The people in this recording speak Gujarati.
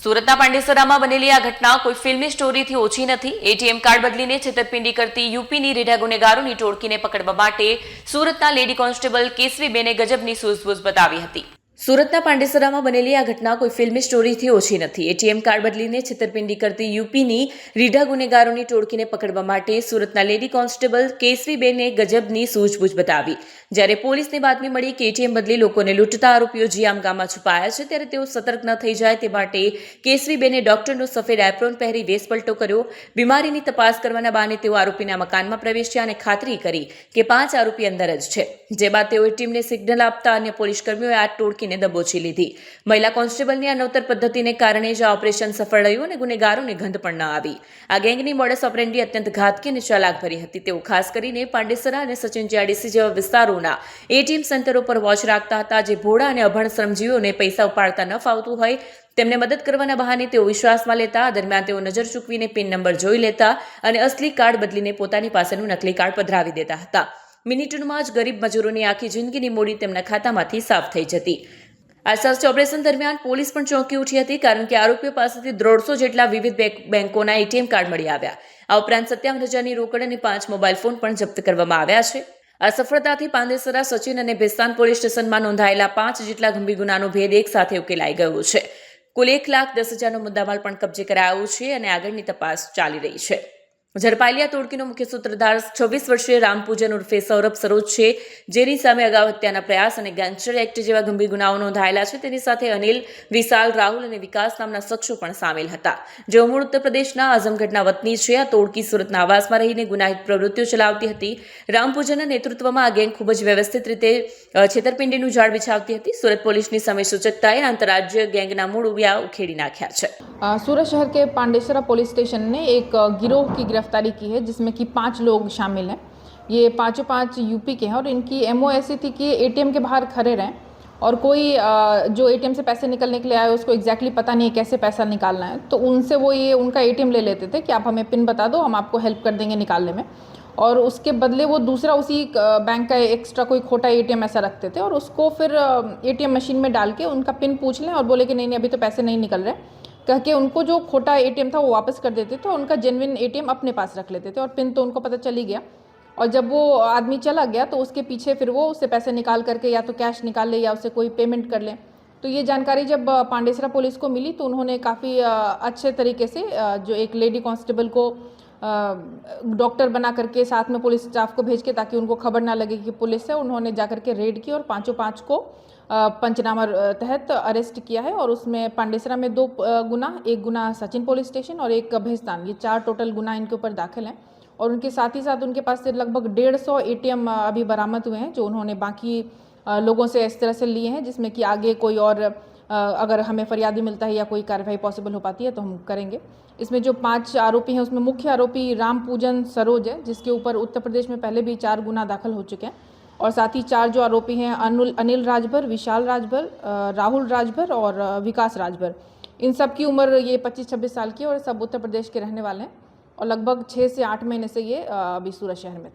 સુરતના પાંડેસરામાં બનેલી આ ઘટના કોઈ ફિલ્મી સ્ટોરીથી ઓછી નથી। એટીએમ કાર્ડ બદલીને છેતરપિંડી કરતી યુપીની રીઢા ગુનેગારોની ટોળકીને પકડવા માટે સુરતના લેડી કોન્સ્ટેબલ કેસવીબેને ગજબની સૂઝબૂઝ બતાવી હતી। સુરતના પાંડેસરામાં બનેલી આ ઘટના કોઈ ફિલ્મી સ્ટોરીથી ઓછી નથી। એટીએમ કાર્ડ બદલીને છેતરપિંડી કરતી યુપીની રીઢા ગુનેગારોની ટોળકીને પકડવા માટે સુરતના લેડી કોન્સ્ટેબલ કેસવીબેને ગજબની સૂઝબૂઝ બતાવી। જ્યારે પોલીસને બાતમી મળી કે એટીએમ બદલી લોકોને લૂંટતા આરોપીઓ જીઆમ ગામમાં છુપાયા છે, ત્યારે તેઓ સતર્ક ન થઈ જાય તે માટે કેસવીબેને ડોક્ટરનો સફેદ એપ્રોન પહેરી વેશપલટો કર્યો। બીમારીની તપાસ કરવાના બહાને તેઓ આરોપીના મકાનમાં પ્રવેશ્યા અને ખાતરી કરી કે 5 આરોપી અંદર જ છે। જે બાદ તેઓ ટીમને સિગ્નલ આપતા અન્ય પોલીસ કર્મીઓએ આ ટોળકીને દબોચી લીધી। મહિલા કોન્સ્ટેબલની આ નવતર પદ્ધતિને કારણે જ આ ઓપરેશન સફળ રહ્યું અને ગુનેગારોને ગંધ પણ ન આવી। આ ગેંગની મોડસ ઓપરેન્ડી અત્યંત ઘાતકી અને ચાલાક ભરી હતી। તેઓ ખાસ કરીને પાંડેસરા અને સચિન જીઆઈડીસી જેવા વિસ્તારોના એટીએમ સેન્ટરો પર વોચ રાખતા હતા। જે ભોળા અને અભણ શ્રમજીવીઓને પૈસા ઉપાડતા ન ફાવતું હોય તેમને મદદ કરવાના બહાને તેઓ વિશ્વાસમાં લેતા। દરમિયાન તેઓ નજર ચૂકવીને પિન નંબર જોઈ લેતા અને અસલી કાર્ડ બદલીને પોતાની પાસેનું નકલી કાર્ડ પધરાવી દેતા હતા। મિનિટોમાં જ ગરીબ મજૂરોની આખી જિંદગીની મૂડી તેમના ખાતામાંથી સાફ થઈ જતી। આ સર્ચ ઓપરેશન દરમિયાન પોલીસ પણ ચોંકી ઉઠી હતી, કારણ કે આરોપીઓ પાસેથી 150 જેટલા વિવિધ બેંકોના એટીએમ કાર્ડ મળી આવ્યા। આ ઉપરાંત 57,000ની રોકડ અને 5 મોબાઈલ ફોન પણ જપ્ત કરવામાં આવ્યા છે। આ સફળતાથી પાંડેસરા, સચિન અને ભેસ્તાન પોલીસ સ્ટેશનમાં નોંધાયેલા 5 જેટલા ગંભીર ગુનાનો ભેદ એક સાથે ઉકેલાઈ ગયો છે। કુલ 1,10,000નો મુદ્દામાલ પણ કબજે કરાયો છે અને આગળની તપાસ ચાલી રહી છે। ઝડપાયેલી આ ટોળકીનો મુખ્ય સૂત્રધાર 26 વર્ષીય રામપૂજન ઉર્ફે સૌરભ સરોજ છે, જેની સામે અગાઉ હત્યાના પ્રયાસ અને ગેંગસ્ટર એક્ટ જેવા ગંભીર ગુનાઓ નોંધાયેલા છે। તેની સાથે અનિલ, વિશાલ, રાહુલ અને વિકાસ નામના શખ્સો પણ સામેલ હતા, જેઓ મૂળ ઉત્તર પ્રદેશના આઝમગઢના વતની છે। આ ટોળકી સુરતના આવાસમાં રહીને ગુનાહિત પ્રવૃત્તિઓ ચલાવતી હતી। રામપૂજનના નેતૃત્વમાં આ ગેંગ ખૂબ જ વ્યવસ્થિત રીતે છેતરપિંડીનું જાળ બિછાવતી હતી। સુરત પોલીસની સમય સૂચકતાએ આંતરરાજ્ય ગેંગના મૂળ ઉવિયા ઉખેડી નાખ્યા છે। सूरत शहर के पांडेसरा पुलिस स्टेशन ने एक गिरोह की गिरफ्तारी की है, जिसमें कि 5 लोग शामिल हैं। ये पाँचों 5 यूपी के हैं और इनकी एमओ ऐसी थी कि एटीएम के बाहर खड़े रहें और कोई जो एटीएम से पैसे निकलने के लिए आए उसको एग्जैक्टली पता नहीं है कैसे पैसा निकालना है, तो उनसे वो ये उनका एटीएम ले लेते थे कि आप हमें पिन बता दो, हम आपको हेल्प कर देंगे निकालने में। और उसके बदले वो दूसरा उसी बैंक का एक्स्ट्रा कोई खोटा एटीएम ऐसा रखते थे और उसको फिर एटीएम मशीन में डाल के उनका पिन पूछ लें और बोले कि नहीं अभी तो पैसे नहीं निकल रहे, कह के उनको जो खोटा एटीएम था वो वापस कर देते थे और उनका जेन्युइन एटीएम अपने पास रख लेते थे और पिन तो उनको पता चल ही गया। और जब वो आदमी चला गया तो उसके पीछे फिर वो उससे पैसे निकाल करके या तो कैश निकाल ले या उससे कोई पेमेंट कर ले। तो ये जानकारी जब पांडेसरा पुलिस को मिली तो उन्होंने काफ़ी अच्छे तरीके से जो एक लेडी कांस्टेबल को डॉक्टर बना करके साथ में पुलिस स्टाफ को भेज के, ताकि उनको खबर ना लगे कि पुलिस है, उन्होंने जाकर के रेड की और पाँचों 5 को पंचनामा तहत अरेस्ट किया है। और उसमें पांडेसरा में 2 गुना, एक गुना सचिन पुलिस स्टेशन और एक भेस्तान, ये 4 टोटल गुना इनके ऊपर दाखिल हैं। और उनके साथ ही साथ उनके पास से लगभग 150 एटीएम अभी बरामद हुए हैं, जो उन्होंने बाकी लोगों से इस तरह से लिए हैं, जिसमें कि आगे कोई और अगर हमें फरियादी मिलता है या कोई कार्रवाई पॉसिबल हो पाती है तो हम करेंगे। इसमें जो 5 आरोपी हैं उसमें मुख्य आरोपी रामपूजन सरोज है, जिसके ऊपर उत्तर प्रदेश में पहले भी 4 गुना दाखिल हो चुके हैं। और साथ ही 4 जो आरोपी हैं अनिल राजभर, विशाल राजभर, राहुल राजभर और विकास राजभर, इन सब की उम्र ये 25-26 साल की और सब उत्तर प्रदेश के रहने वाले हैं और लगभग 6 से 8 महीने से ये अभी सूरत शहर में थे।